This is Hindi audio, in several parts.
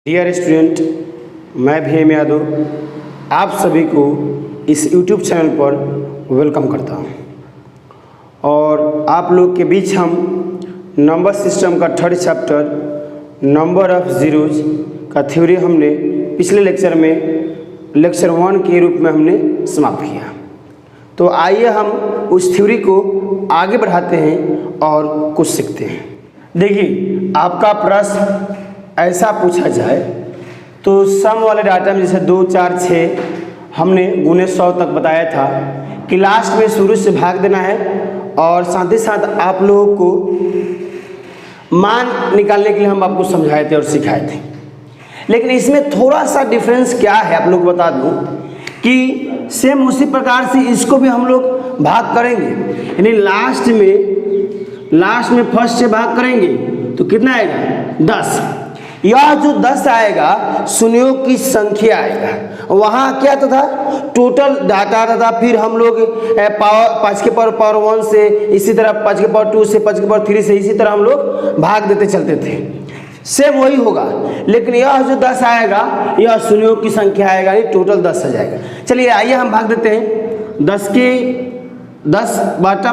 डियर स्टूडेंट, मैं भीम यादव आप सभी को इस YouTube चैनल पर वेलकम करता हूं। और आप लोग के बीच हम नंबर सिस्टम का third chapter number of zeros का थ्योरी हमने पिछले लेक्चर में लेक्चर 1 के रूप में हमने समाप्त किया। तो आइए हम उस थ्योरी को आगे बढ़ाते हैं और कुछ सीखते हैं। देखिए, आपका प्रश्न ऐसा पूछा जाए तो सम वाले डाटा में जैसे 2, 4, 6 हमने गुने 100 तक बताया था कि लास्ट में शुरू से भाग देना है और साथ ही साथ आप लोगों को मान निकालने के लिए हम आपको समझाए थे और सिखाए थे। लेकिन इसमें थोड़ा सा डिफरेंस क्या है आप लोग बता दूं कि सेम उसी प्रकार से इसको भी हम लोग भाग करेंगे, यानी लास्ट में फर्स्ट से भाग करेंगे तो कितना आएगा 10। यह जो 10 आएगा शून्यों की संख्या आएगा। वहाँ क्या था टोटल डाटा था, फिर हम लोग पावर 5 के पावर 1 से, इसी तरह 5 के पावर 2 से, 5 के पावर 3 से, इसी तरह हम लोग भाग देते चलते थे। सेम वही होगा, लेकिन यह जो 10 आएगा यह शून्यों की संख्या आएगा, ये टोटल 10 आ जाएगा। चलिए आइए हम भाग देते हैं 10 बटा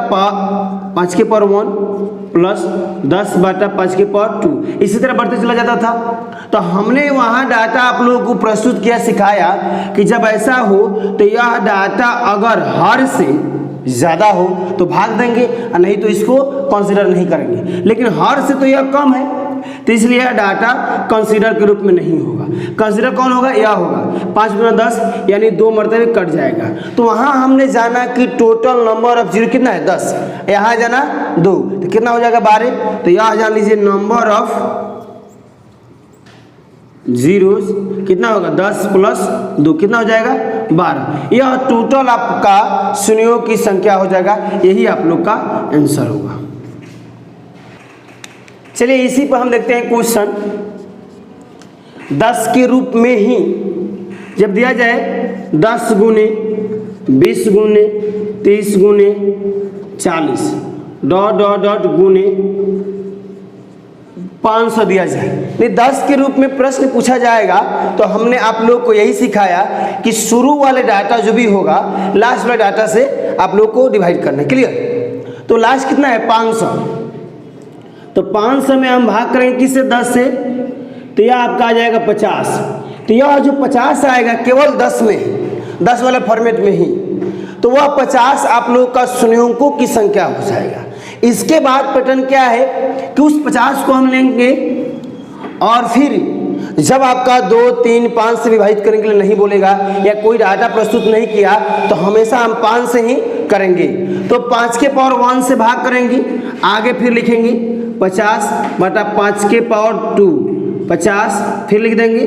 5 के पावर 1 प्लस 10 बटा 5 के पावर 2, इसी तरह बढ़ते चला जाता था। तो हमने वहाँ डाटा आप लोगों को प्रस्तुत किया, सिखाया कि जब ऐसा हो तो यह डाटा अगर हर से ज़्यादा हो तो भाग देंगे और नहीं तो इसको कंसीडर नहीं करेंगे। लेकिन हर से तो यह कम है तो इसलिए यह डाटा कंसीडर के रूप में नहीं होगा। कंसीडर कौन होगा? यह होगा 5 गुना 10 यानी 2 मरतबे कट जाएगा। तो वहाँ हमने जाना कि टोटल नंबर ऑफ जीरो कितना है 10, यहाँ जाना 2 तो कितना हो जाएगा 12। तो यहाँ जान लीजिए नंबर ऑफ जीरोस कितना होगा 10 प्लस 2 कितना हो जाएगा 12। यह टोटल आपका शून्यों की संख्या हो जाएगा, यही आप लोग का आंसर होगा। चलिए इसी पर हम देखते हैं क्वेश्चन 10 के रूप में ही जब दिया जाए 10 गुने 20 गुने 30 गुने 40 डॉट गुने 500 दिया जाए, नहीं 10 के रूप में प्रश्न पूछा जाएगा तो हमने आप लोग को यही सिखाया कि शुरू वाले डाटा जो भी होगा लास्ट वाले डाटा से आप लोग को डिवाइड करना है। क्लियर? तो लास्ट कितना है 500, तो 500 में हम भाग करेंगे किससे 10 से, तो यह आपका आ जाएगा 50। तो यह जो 50 आएगा केवल 10 में, 10 वाले फॉर्मेट में ही, तो वह 50 आप लोग का शून्यों की संख्या हो जाएगा। इसके बाद पैटर्न क्या है कि उस 50 को हम लेंगे और फिर जब आपका 2, 3, 5 से विभाजित करने के लिए नहीं बोलेगा या कोई डाटा प्रस्तुत नहीं किया तो हमेशा हम 5 से ही करेंगे। तो 5 के पावर 1 से भाग करेंगे, आगे फिर लिखेंगे 50 बटा 5 के पावर 2 50, फिर लिख देंगे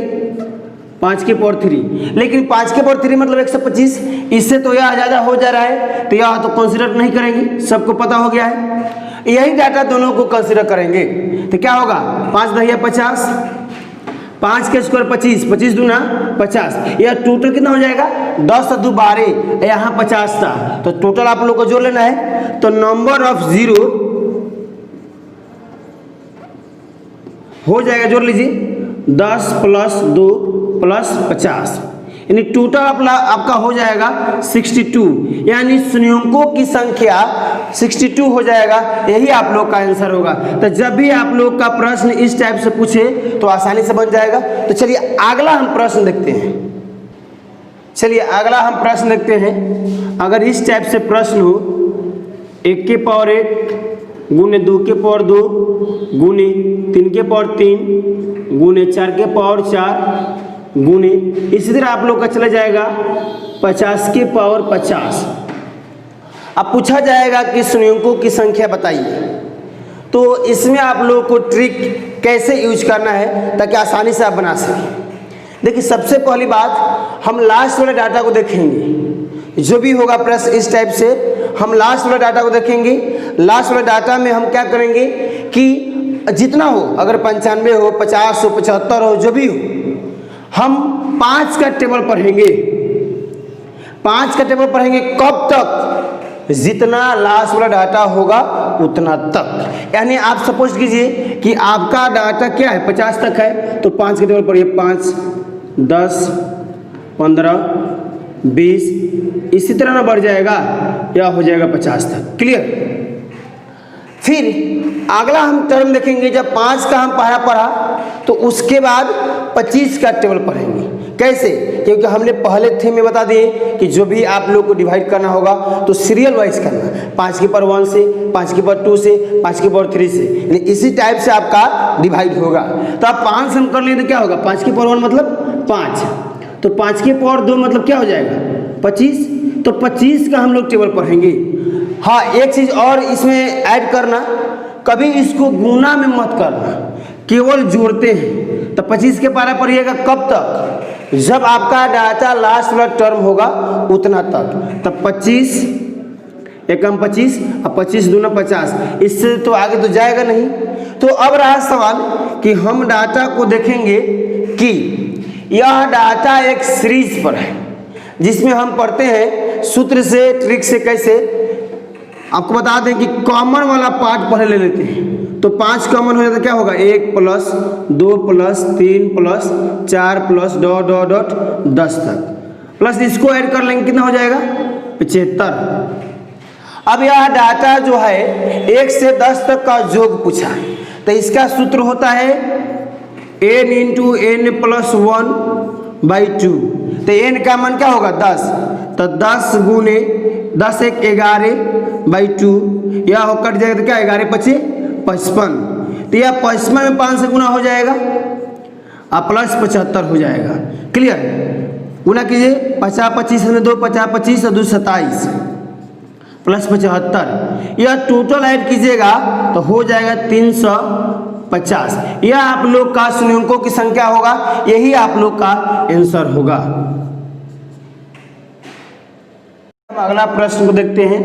5 के पावर 3। लेकिन 5 के पावर 3 मतलब 125, इससे तो यह ज़्यादा हो जा रहा है तो यह तो कंसीडर नहीं करेंगे, सबको पता हो गया है। यही डाटा दोनों को कंसीडर करेंगे तो क्या होगा 5 दहिया 50, 5 के स्क्वायर 25, 25 दूना 50, यह टोटल कितना हो जाएगा 10 और 2 12, यहाँ 50 था तो टोटल आप लोग को जोड़ लेना है। तो नंबर ऑफ जीरो हो जाएगा, जोड़ लीजिए 10 प्लस 2 प्लस 50, यानी टोटल आपका हो जाएगा 62, यानी शून्यों की संख्या 62 हो जाएगा। यही आप लोग का आंसर होगा। तो जब भी आप लोग का प्रश्न इस टाइप से पूछे तो आसानी से बन जाएगा। तो चलिए अगला हम प्रश्न देखते हैं। अगर इस टाइप से प्रश्न हो 1 के पावर 1 गुने 2 के पावर 2 गुने 3 के पावर 3 गुने 4 के पावर 4 गुने, इसी तरह आप लोग का चला जाएगा 50 के पावर 50। अब पूछा जाएगा कि शून्यों की संख्या बताइए। तो इसमें आप लोग को ट्रिक कैसे यूज करना है ताकि आसानी से आप बना सकें। देखिए सबसे पहली बात हम लास्ट वाले डाटा को देखेंगे। जो भी होगा प्रश्न इस टाइप से हम लास्ट वाले डाटा को देखेंगे। लास्ट वाले डाटा में हम क्या करेंगे कि जितना हो, अगर 95 हो, 50 हो, 75 हो, जो भी हो, हम 5 का टेबल पढ़ेंगे। 5 का टेबल पढ़ेंगे कब तक? जितना लास्ट वाला डाटा होगा उतना तक। यानी आप सपोज कीजिए कि आपका डाटा क्या है 50 तक है, तो 5 के टेबल पर ये 5, 10, 15, 20 इसी तरह ना बढ़ जाएगा या हो जाएगा 50 तक। क्लियर। फिर अगला हम टर्म देखेंगे, जब 5 का हम पढ़ा तो उसके बाद 25 का टेबल पढ़ेंगे। कैसे? क्योंकि हमने पहले थीम में बता दिए कि जो भी आप लोग को डिवाइड करना होगा तो सीरियल वाइज करना, 5 की पावर 1 से, 5 की पावर 2 से, 5 की पावर 3 से, यानी इसी टाइप से आपका डिवाइड होगा। तो आप 5 हम कर लें तो क्या होगा, 5 की पावर 1 मतलब 5, तो 5 की पावर 2 मतलब क्या हो जाएगा 25, तो 25 का हम लोग टेबल पढ़ेंगे। हाँ, एक चीज़ और इसमें ऐड करना, कभी इसको गुना में मत करना, केवल जोड़ते हैं। तो 25 के पारा पढ़िएगा कब तक, जब आपका डाटा लास्ट वाला टर्म होगा उतना तक। तब 25 एकम 25 और 25 दूना 50, इससे तो आगे तो जाएगा नहीं। तो अब रहा सवाल कि हम डाटा को देखेंगे कि यह डाटा एक सीरीज पर है, जिसमें हम पढ़ते हैं सूत्र से, ट्रिक से। कैसे? आपको बता दें कि कॉमन वाला पार्ट पहले ले लेते हैं, तो 5 कॉमन हो जाता क्या होगा, 1 + 2 + 3 + 4 + डॉट डॉट डॉट 10 तक, प्लस इसको ऐड कर लेंगे कितना हो जाएगा 75। अब यह डाटा जो है 1 से 10 तक का योग पूछा है, तो इसका सूत्र होता है n × n + 1/2। तो n का मान क्या होगा 10, तो 10 गुने 10 × 1 11/2, यह कट जाएगा तो क्या 11 × 5 = 55। तो यह 55 में 5 से गुना हो जाएगा और प्लस 75 हो जाएगा। क्लियर। गुना कीजिए, 50 25 में 2 50 25 और 2 27 प्लस 75, यह टोटल ऐड कीजिएगा तो हो जाएगा 350। यह आप लोग का शून्यों की संख्या होगा, यही आप लोग का आंसर होगा। अगला प्रश्न को देखते हैं।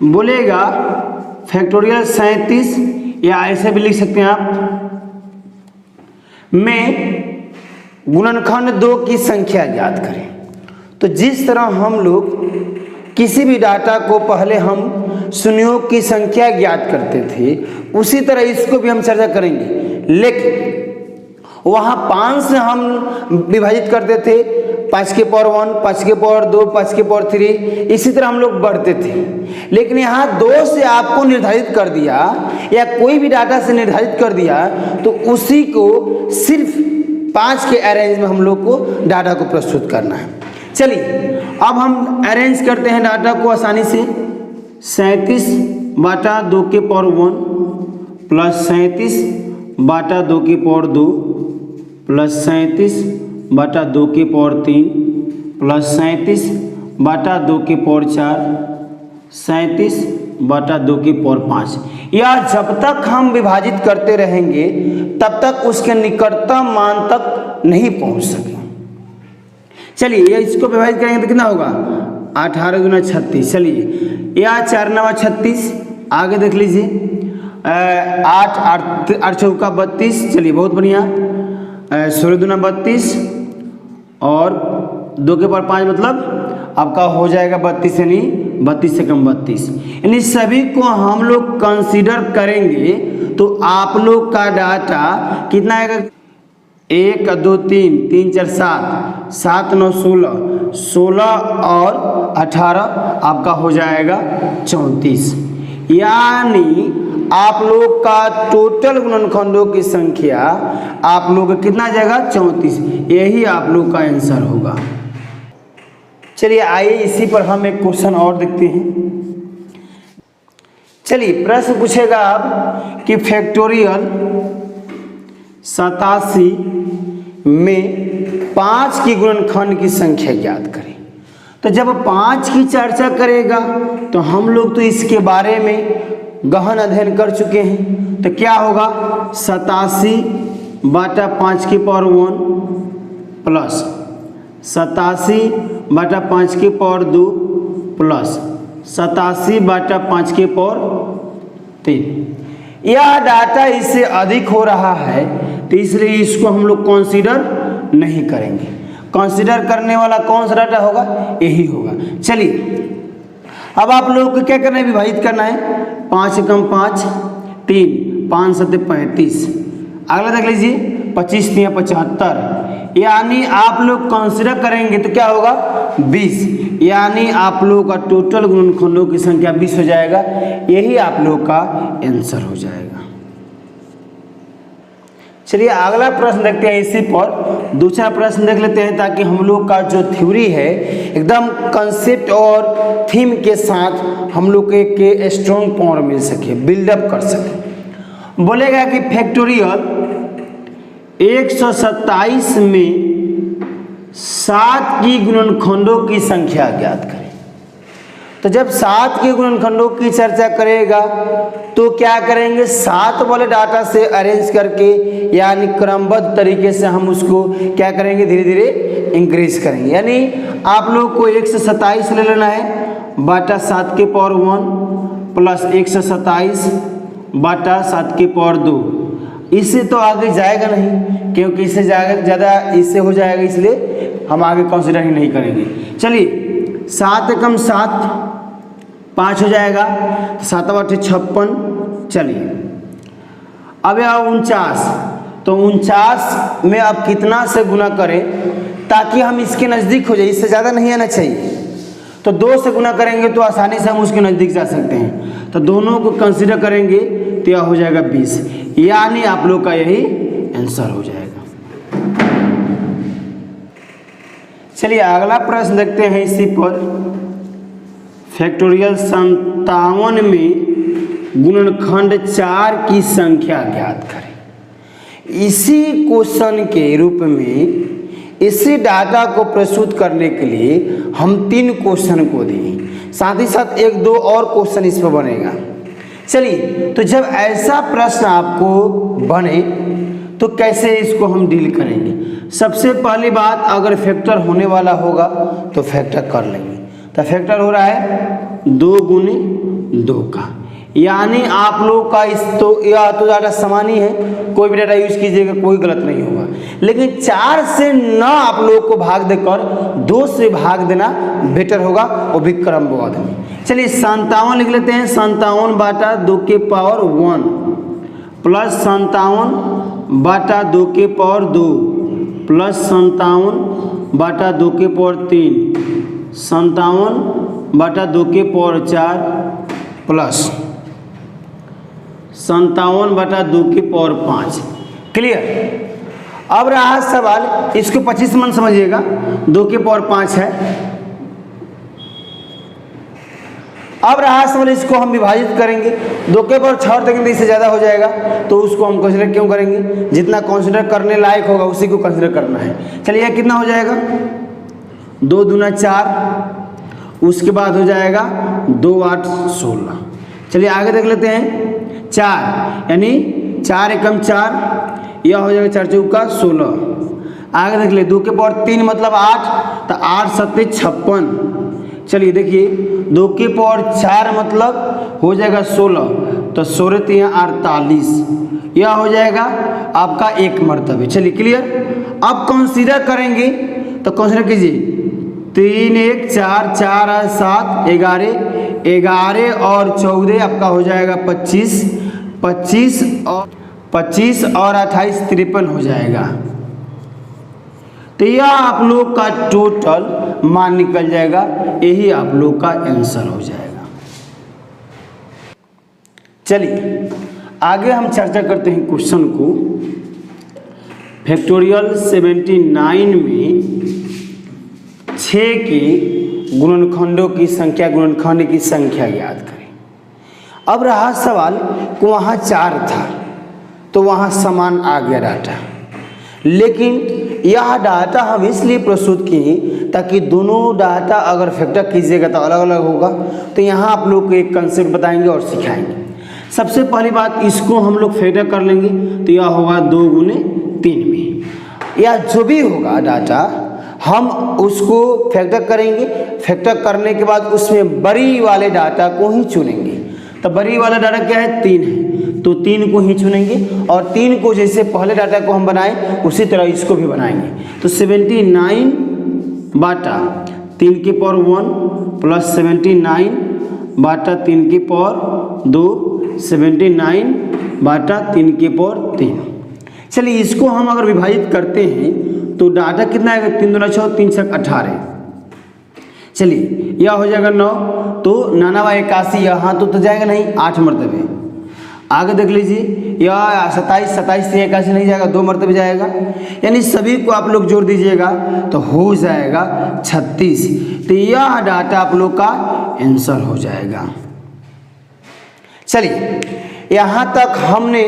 बोलेगा फैक्टोरियल 37, या ऐसे भी लिख सकते हैं आप, में गुणनखंड 2 की संख्या ज्ञात करें। तो जिस तरह हम लोग किसी भी डाटा को पहले हम शून्यों की संख्या ज्ञात करते थे, उसी तरह इसको भी हम चर्चा करेंगे। लेकिन वहाँ 5 से हम विभाजित करते थे, 5 की पावर 1, 5 की पावर 2, 5 की पावर 3, इसी तरह हम लोग बढ़ते थे। लेकिन यहाँ 2 से आपको निर्धारित कर दिया या कोई भी डाटा से निर्धारित कर दिया, तो उसी को सिर्फ 5 के अरेंज में हम लोग को डाटा को प्रस्तुत करना है। चलिए अब हम अरेंज करते हैं डाटा को आसानी से। 37/2 की पावर 1 प्लस 37/2 की पावर 2 प्लस 37/2 की पावर 3 प्लस 37/2 की पावर 4, 37/2 की पावर 5। यह जब तक हम विभाजित करते रहेंगे तब तक उसके निकटतम मान तक नहीं पहुंच सके। चलिए इसको विभाजित करेंगे तो कितना होगा, 18 दूना 36। चलिए यह 4 9 36, आगे देख लीजिए 8 8 चौका 32। चलिए बहुत बढ़िया, 16 दूना 32 और 2 के पावर 5 मतलब आपका हो जाएगा 32, यानी 32 से कम 32। यानी सभी को हम लोग कंसीडर करेंगे तो आप लोग का डाटा कितना आएगा, 1 2 3 3 4 7 7 9 16 16 और 18 आपका हो जाएगा 34। यानी आप लोग का टोटल गुणनखंडों की संख्या आप लोग का कितना जाएगा 34। यही आप लोग का आंसर होगा। चलिए आइए इसी पर हम एक क्वेश्चन और देखते हैं। चलिए प्रश्न पूछेगा आप कि फैक्टोरियल 87 में 5 की गुणनखंड की संख्या ज्ञात करें। तो जब 5 की चर्चा करेगा तो हम लोग तो इसके बारे में गहन अध्ययन कर चुके हैं। तो क्या होगा, 87/5 की पावर 1 प्लस 87/5 की पावर 2 प्लस 87/5 की पावर 3। यह डाटा इससे अधिक हो रहा है तो इसलिए इसको हम लोग कंसीडर नहीं करेंगे। कंसीडर करने वाला कौन सा डाटा होगा, यही होगा। चलिए अब आप लोगों को क्या करना है, विभाजित करना है। 5 कम 5 3, 5 7 35। अगला देख लीजिए 25 3 75, यानी आप लोग कंसिडर करेंगे तो क्या होगा 20, यानी आप लोगों का टोटल गुणनखंडों की संख्या 20 हो जाएगा। यही आप लोग का आंसर हो जाएगा। चलिए अगला प्रश्न देखते हैं। इसी पर दूसरा प्रश्न देख लेते हैं ताकि हम लोग का जो थ्योरी है एकदम कंसेप्ट और थीम के साथ हम लोग के स्ट्रॉन्ग पावर मिल सके, बिल्डअप कर सके। बोलेगा कि फैक्टोरियल 127 में 7 की गुणनखंडों की संख्या ज्ञात करें। तो जब 7 के गुणनखंडों की चर्चा करेगा तो क्या करेंगे, 7 वाले डाटा से अरेंज करके यानी क्रमबद्ध तरीके से हम उसको क्या करेंगे, धीरे धीरे इंक्रीज करेंगे। यानी आप लोग को 127 ले लेना है बटा 7 के पावर 1 प्लस 127 बटा 7 के पावर 2। इससे तो आगे जाएगा नहीं, क्योंकि इससे ज़्यादा इससे हो जाएगा, इसलिए हम आगे कंसिडर ही नहीं करेंगे। चलिए 7 कम 7 5 हो जाएगा, 7 8 56। चलिए अब यहाँ 49, तो 49 में अब कितना से गुना करें ताकि हम इसके नज़दीक हो जाए, इससे ज़्यादा नहीं आना चाहिए। तो 2 से गुना करेंगे तो आसानी से हम उसके नज़दीक जा सकते हैं। तो दोनों को कंसिडर करेंगे तो यह हो जाएगा 20, यानी आप लोग का यही आंसर हो जाएगा। चलिए अगला प्रश्न देखते हैं। इसी पर फैक्टोरियल 57 में गुणनखंड 4 की संख्या ज्ञात करें। इसी क्वेश्चन के रूप में इसी डाटा को प्रस्तुत करने के लिए हम 3 क्वेश्चन को दिए, साथ ही साथ 1-2 और क्वेश्चन इस पर बनेगा। चलिए तो जब ऐसा प्रश्न आपको बने तो कैसे इसको हम डील करेंगे। सबसे पहली बात, अगर फैक्टर होने वाला होगा तो फैक्टर कर लेंगे। तो फैक्टर हो रहा है 2 गुने 2 का, यानी आप लोग का इस तो या तो डाटा समान ही है, कोई भी डाटा यूज कीजिएगा कोई गलत नहीं होगा। लेकिन 4 से ना आप लोग को भाग देकर 2 से भाग देना बेटर होगा, वो भी क्रमबद्ध में। चलिए 57 लिख लेते हैं। 57 बटा 2 के पावर 1 प्लस 57 बटा 2 के पावर 2 प्लस 57 बटा 2 के पावर 3, 57 बटा 2 के पावर 4 प्लस 57 बटा 2 के पावर 5। क्लियर। अब रहा सवाल, इसको 25 मन समझिएगा, 2 के पावर 5 है। अब रहा सवाल, इसको हम विभाजित करेंगे, 2 के पावर 6 देखेंगे इससे ज़्यादा हो जाएगा, तो उसको हम कंसिडर क्यों करेंगे, जितना कंसिडर करने लायक होगा उसी को कंसिडर करना है। चलिए कितना हो जाएगा, 2 दूना 4, उसके बाद हो जाएगा 2 8 16। चलिए आगे देख लेते हैं 4, यानी 4 एकम 4, यह हो जाएगा 4 चौका 16। आगे देख ले 2 के पावर 3 मतलब 8, तो 8 7 56। चलिए देखिए 2 के पावर 4 मतलब हो जाएगा 16, तो 16 3 48, यह हो जाएगा आपका 1 मरतबे। चलिए क्लियर। अब कंसीडर करेंगे तो कंसीडर कीजिए, 3 1 4 4 7 11, 11 और 14 आपका हो जाएगा 25, 25 और 28 53 हो जाएगा। तो यह आप लोग का टोटल मान निकल जाएगा, यही आप लोग का आंसर हो जाएगा। चलिए आगे हम चर्चा करते हैं क्वेश्चन को। फैक्टोरियल 79 में 6 के गुणनखंडों की संख्या, गुणनखंड की संख्या याद करें। अब रहा सवाल कि वहाँ 4 था तो वहाँ समान आ गया डाटा, लेकिन यह डाटा हम इसलिए प्रस्तुत किए ताकि दोनों डाटा अगर फैक्टर कीजिएगा तो अलग अलग होगा। तो यहाँ आप लोग को एक कंसेप्ट बताएंगे और सिखाएंगे। सबसे पहली बात, इसको हम लोग फैक्टर कर लेंगे तो यह होगा 2 गुने 3 में, या जो भी होगा डाटा हम उसको फैक्टर करेंगे। फैक्टर करने के बाद उसमें बड़ी वाले डाटा को ही चुनेंगे। तो बड़ी वाला डाटा क्या है, 3 है, तो 3 को ही चुनेंगे और 3 को जैसे पहले डाटा को हम बनाए उसी तरह इसको भी बनाएंगे। तो 79 बटा 3 के पावर 1 प्लस 79 बटा 3 की पावर 2, 79 बटा 3 की पावर 3। चलिए इसको हम अगर विभाजित करते हैं तो डाटा कितना आएगा, 3 दूना 6, 3 छक 18। चलिए यह हो जाएगा 9, तो 9 81, यहाँ तो जाएगा नहीं, 8 मरतबे। आगे देख लीजिए, यह 27, 27 से 81 नहीं जाएगा, 2 मरतबे जाएगा। यानी सभी को आप लोग जोड़ दीजिएगा तो हो जाएगा 36। तो यह डाटा आप लोग का आंसर हो जाएगा। चलिए यहाँ तक हमने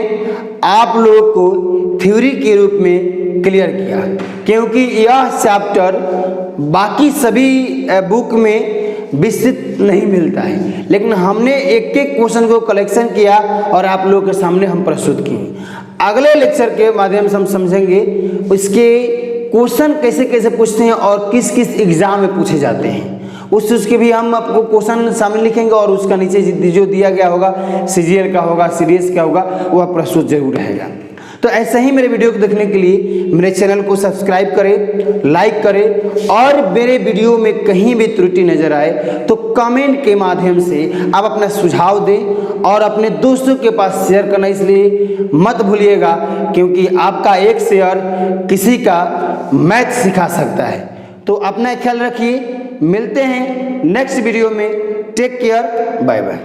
आप लोग को थ्योरी के रूप में क्लियर किया, क्योंकि यह चैप्टर बाकी सभी बुक में विस्तृत नहीं मिलता है, लेकिन हमने एक एक क्वेश्चन को कलेक्शन किया और आप लोगों के सामने हम प्रस्तुत किए। अगले लेक्चर के माध्यम से हम समझेंगे उसके क्वेश्चन कैसे कैसे पूछते हैं और किस किस एग्जाम में पूछे जाते हैं। उसके भी हम आपको क्वेश्चन शामिल लिखेंगे और उसका नीचे जो दिया गया होगा सीजीएल का होगा, सीडीएस का होगा, वह प्रस्तुत जरूर रहेगा। तो ऐसे ही मेरे वीडियो को देखने के लिए मेरे चैनल को सब्सक्राइब करें, लाइक करें, और मेरे वीडियो में कहीं भी त्रुटि नजर आए तो कमेंट के माध्यम से आप अपना सुझाव दें और अपने दोस्तों के पास शेयर करना इसलिए मत भूलिएगा, क्योंकि आपका एक शेयर किसी का मैथ सिखा सकता है। तो अपना ख्याल रखिए, मिलते हैं नेक्स्ट वीडियो में। Take care, bye bye.